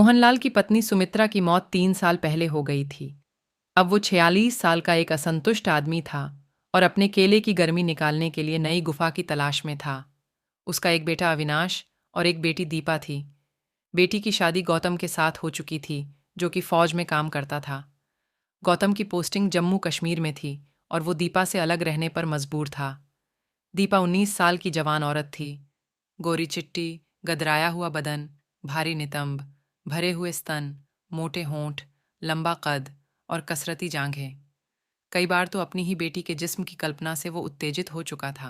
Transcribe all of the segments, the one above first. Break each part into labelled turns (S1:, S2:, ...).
S1: मोहनलाल की पत्नी सुमित्रा की मौत 3 साल पहले हो गई थी। अब वो 46 साल का एक असंतुष्ट आदमी था और अपने केले की गर्मी निकालने के लिए नई गुफा की तलाश में था। उसका एक बेटा अविनाश और एक बेटी दीपा थी। बेटी की शादी गौतम के साथ हो चुकी थी, जो कि फौज में काम करता था। गौतम की पोस्टिंग जम्मू कश्मीर में थी और वो दीपा से अलग रहने पर मजबूर था। दीपा 19 साल की जवान औरत थी। गोरी चिट्टी, गदराया हुआ बदन, भारी नितंब, भरे हुए स्तन, मोटे होंठ, लंबा कद और कसरती जांघें। कई बार तो अपनी ही बेटी के जिस्म की कल्पना से वो उत्तेजित हो चुका था।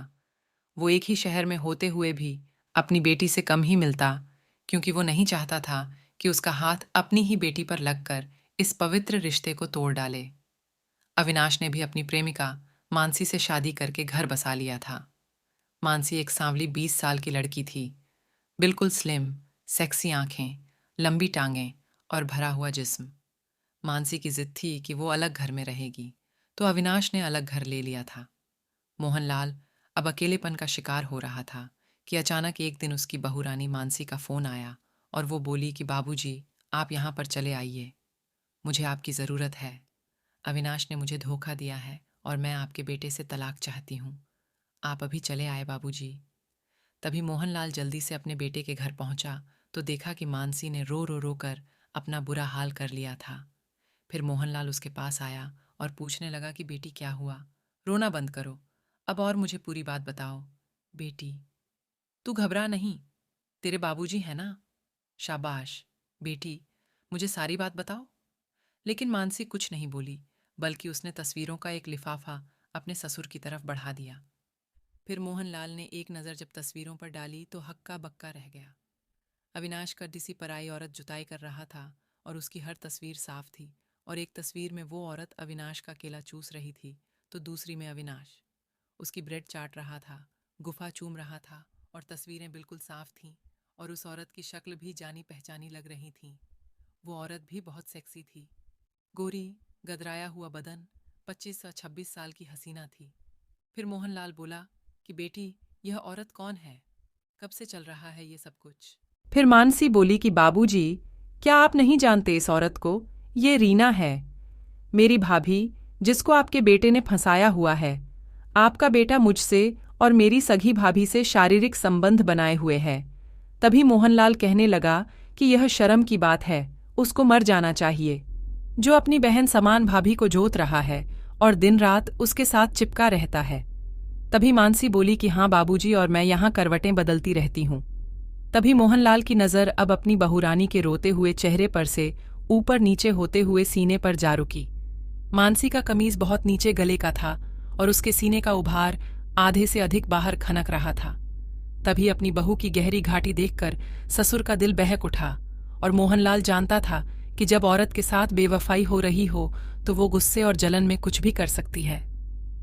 S1: वो एक ही शहर में होते हुए भी अपनी बेटी से कम ही मिलता, क्योंकि वो नहीं चाहता था कि उसका हाथ अपनी ही बेटी पर लगकर इस पवित्र रिश्ते को तोड़ डाले। अविनाश ने भी अपनी प्रेमिका मानसी से शादी करके घर बसा लिया था। मानसी एक सांवली 20 साल की लड़की थी। बिल्कुल स्लिम, सेक्सी आंखें, लंबी टांगें और भरा हुआ जिस्म। मानसी की जिद थी कि वो अलग घर में रहेगी, तो अविनाश ने अलग घर ले लिया था। मोहनलाल अब अकेलेपन का शिकार हो रहा था कि अचानक एक दिन उसकी बहू रानी मानसी का फोन आया और वो बोली कि बाबूजी, आप यहाँ पर चले आइए, मुझे आपकी ज़रूरत है। अविनाश ने मुझे धोखा दिया है और मैं आपके बेटे से तलाक चाहती हूँ। आप अभी चले आए बाबूजी। तभी मोहनलाल जल्दी से अपने बेटे के घर पहुंचा तो देखा कि मानसी ने रो रो रो कर अपना बुरा हाल कर लिया था। फिर मोहनलाल उसके पास आया और पूछने लगा कि बेटी क्या हुआ, रोना बंद करो, अब और मुझे पूरी बात बताओ। बेटी, तू घबरा नहीं, तेरे बाबूजी है ना। शाबाश बेटी, मुझे सारी बात बताओ। लेकिन मानसी कुछ नहीं बोली, बल्कि उसने तस्वीरों का एक लिफाफा अपने ससुर की तरफ बढ़ा दिया। फिर मोहनलाल ने एक नज़र जब तस्वीरों पर डाली तो हक्का बक्का रह गया। अविनाश का किसी पराई औरत जुताई कर रहा था और उसकी हर तस्वीर साफ थी। और एक तस्वीर में वो औरत अविनाश का केला चूस रही थी, तो दूसरी में अविनाश उसकी ब्रेड चाट रहा था, गुफा चूम रहा था और तस्वीरें बिल्कुल साफ थीं और उस औरत की शक्ल भी जानी पहचानी लग रही थी। वो औरत भी बहुत सेक्सी थी। गोरी, गदराया हुआ बदन, 25 या 26 साल की हसीना थी। फिर मोहनलाल बोला कि बेटी, यह औरत कौन है, कब से चल रहा है ये सब कुछ। फिर मानसी बोली कि बाबूजी, क्या आप नहीं जानते इस औरत को, ये रीना है, मेरी भाभी, जिसको आपके बेटे ने फंसाया हुआ है। आपका बेटा मुझसे और मेरी सगी भाभी से शारीरिक संबंध बनाए हुए है। तभी मोहनलाल कहने लगा कि यह शर्म की बात है, उसको मर जाना चाहिए, जो अपनी बहन समान भाभी को जोत रहा है और दिन रात उसके साथ चिपका रहता है। तभी मानसी बोली कि हाँ बाबूजी, और मैं यहाँ करवटें बदलती रहती हूँ। तभी मोहनलाल की नज़र अब अपनी बहुरानी के रोते हुए चेहरे पर से ऊपर नीचे होते हुए सीने पर जा रुकी। मानसी का कमीज बहुत नीचे गले का था और उसके सीने का उभार आधे से अधिक बाहर खनक रहा था। तभी अपनी बहू की गहरी घाटी देखकर ससुर का दिल बहक उठा और मोहनलाल जानता था कि जब औरत के साथ बेवफाई हो रही हो तो वो गुस्से और जलन में कुछ भी कर सकती है।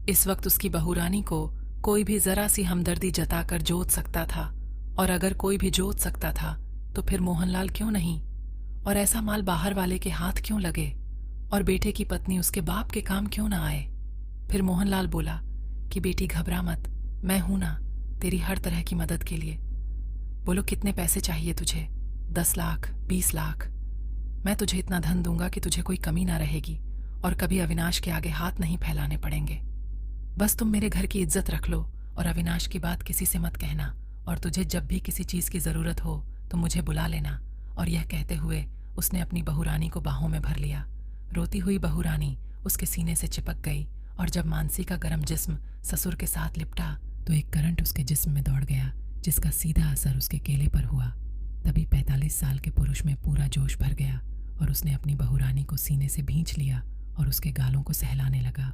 S1: इस वक्त उसकी बहुरानी को कोई भी जरा सी हमदर्दी जताकर जोत सकता था, और अगर कोई भी जोत सकता था तो फिर मोहनलाल क्यों नहीं। और ऐसा माल बाहर वाले के हाथ क्यों लगे और बेटे की पत्नी उसके बाप के काम क्यों ना आए। फिर मोहनलाल बोला कि बेटी घबरा मत, मैं हूं ना तेरी हर तरह की मदद के लिए। बोलो कितने पैसे चाहिए तुझे, 10 लाख, 20 लाख, मैं तुझे इतना धन दूंगा कि तुझे कोई कमी ना रहेगी और कभी अविनाश के आगे हाथ नहीं फैलाने पड़ेंगे। बस तुम मेरे घर की इज्जत रख लो और अविनाश की बात किसी से मत कहना, और तुझे जब भी किसी चीज़ की ज़रूरत हो तो मुझे बुला लेना। और यह कहते हुए उसने अपनी बहुरानी को बाहों में भर लिया। रोती हुई बहुरानी उसके सीने से चिपक गई और जब मानसी का गर्म जिस्म ससुर के साथ लिपटा तो एक करंट उसके जिस्म में दौड़ गया, जिसका सीधा असर उसके केले पर हुआ। तभी 45 साल के पुरुष में पूरा जोश भर गया और उसने अपनी बहुरानी को सीने से भींच लिया और उसके गालों को सहलाने लगा।